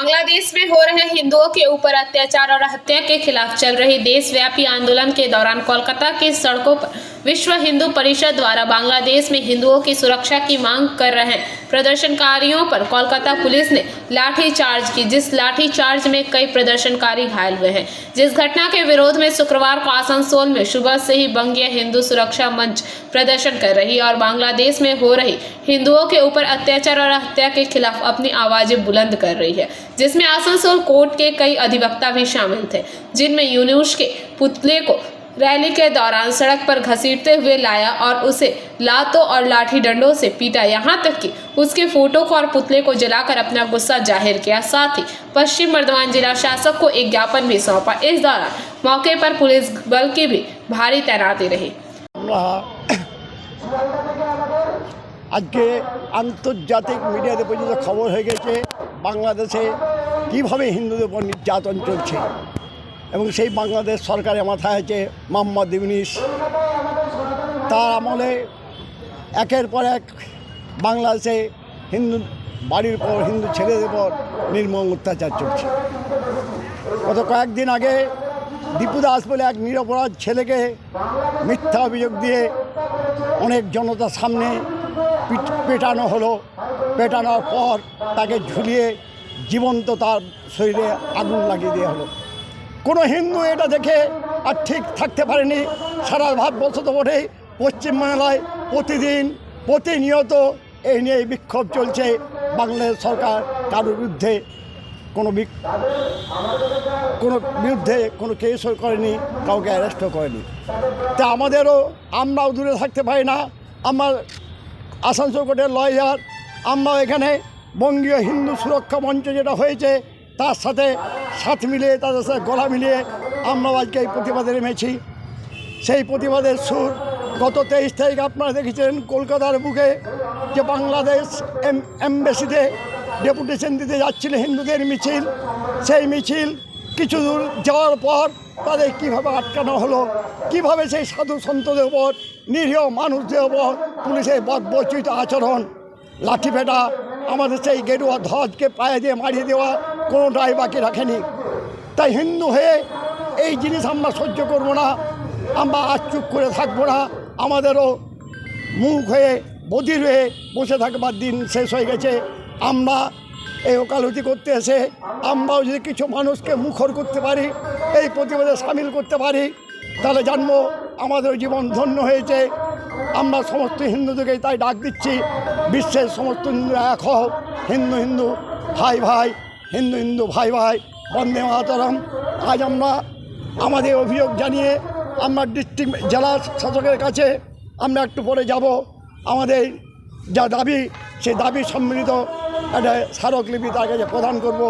बांग्लादेश में हो रहे हिंदुओं के ऊपर अत्याचार और हत्या के खिलाफ चल रही देशव्यापी आंदोलन के दौरान कोलकाता की सड़कों पर विश्व हिंदू परिषद द्वारा बांग्लादेश में हिंदुओं की सुरक्षा की मांग कर रहे प्रदर्शनकारियों पर कोलकाता पुलिस ने लाठीचार्ज की, जिस लाठीचार्ज में कई प्रदर्शनकारी घायल हुए हैं। जिस घटना के विरोध में शुक्रवार को आसनसोल में सुबह से ही बंगीय हिंदू सुरक्षा मंच प्रदर्शन कर रही और बांग्लादेश में हो रही हिंदुओं के ऊपर अत्याचार और हत्या के खिलाफ अपनी आवाजें बुलंद कर रही है, जिसमें आसनसोल कोर्ट के कई अधिवक्ता भी शामिल थे, जिनमें यूनुस के पुतले को रैली के दौरान सड़क पर घसीटते हुए लाया और उसे लातों और लाठी डंडों से पीटा, यहाँ तक कि उसके फोटो को और पुतले को जलाकर अपना गुस्सा जाहिर किया। साथ ही पश्चिम बर्धमान जिला शासक को एक ज्ञापन भी सौंपा। इस दौरान मौके पर पुलिस बल की भी भारी तैनाती रही। আজকে আন্তর্জাতিক মিডিয়াতে পর্যন্ত খবর হয়ে গেছে বাংলাদেশে কীভাবে হিন্দুদের উপর নির্যাতন চলছে এবং সেই বাংলাদেশ সরকারের মাথায় আছে মোহাম্মদ ইউনুস। তার আমলে একের পর এক বাংলাদেশে হিন্দু বাড়ির পর হিন্দু ছেলেদের উপর নির্মম অত্যাচার চলছে। গত কয়েকদিন আগে দীপু দাস বলে এক নিরপরাধ ছেলেকে মিথ্যা অভিযোগ দিয়ে অনেক জনতার সামনে পেটানো হলো। পেটানোর পর তাকে ঝুলিয়ে জীবন্ত তার শরীরে আগুন লাগিয়ে দেওয়া হলো। কোনো হিন্দু এটা দেখে আর ঠিক থাকতে পারেনি। সারা ভারতবর্ষ তো বটেই, পশ্চিমবাংলায় প্রতিনিয়ত এই নিয়ে বিক্ষোভ চলছে। বাংলাদেশ সরকার কারোর বিরুদ্ধে কোনো বিরুদ্ধে কোনো কেসও করেনি, কাউকে অ্যারেস্টও করেনি। তা আমরাও দূরে থাকতে পারি না। আমার আসানসোল কোর্টের লয়ার, আমরাও এখানে বঙ্গীয় হিন্দু সুরক্ষা মঞ্চ যেটা হয়েছে তার সাথে মিলিয়ে তাদের সাথে গলা মিলিয়ে আমরাও আজকে এই প্রতিবাদে নেমেছি। সেই প্রতিবাদের সুর গত 23 তারিখ আপনারা দেখেছেন কলকাতার বুকে যে বাংলাদেশ এমবেসিতে ডেপুটেশন দিতে যাচ্ছিল হিন্দুদের মিছিল, সেই মিছিল কিছু দূর যাওয়ার পর তাদের কীভাবে আটকানো হলো, কীভাবে সেই সাধু সন্তদের উপর, নিরীহ মানুষদের উপর পুলিশের বর্বরচিত আচরণ, লাঠিপেটা, আমাদের সেই গেরুয়া ধ্বজকে পায়ে দিয়ে মারিয়ে দেওয়া কোনোটাই বাকি রাখেনি। তাই হিন্দু হয়ে এই জিনিস আমরা সহ্য করব না, আমরা আজ চুপ করে থাকবো না। আমাদেরও মুখ হয়ে বধির হয়ে বসে থাকবার দিন শেষ হয়ে গেছে। আমরা এই ওকালতি করতে এসে আমরাও যদি কিছু মানুষকে মুখর করতে পারি, এই প্রতিবাদে সামিল করতে পারি, তাহলে জানবো আমাদের জীবন ধন্য হয়েছে। আমরা সমস্ত হিন্দুদেরকে তাই ডাক দিচ্ছি, বিশ্বের সমস্ত হিন্দুরা এক হও, হিন্দু ভাই ভাই, হিন্দু ভাই ভাই, বন্দে মাতরম। আজ আমরা আমাদের অভিযোগ জানিয়ে আমরা ডিস্ট্রিক্ট জেলা শাসকের কাছে আমরা একটু পরে যাব। আমাদের যা দাবি, সেই দাবি সম্মিলিত একটা স্মারকলিপি তার কাছে প্রদান করব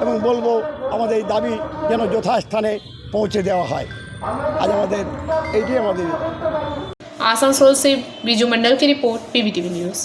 এবং বলবো আমাদের এই দাবি যেন যথাস্থানে পৌঁছে দেওয়া হয়। आज এইটি আমাদের। आसनसोल से बीजू मंडल की रिपोर्ट, PBTV न्यूज़।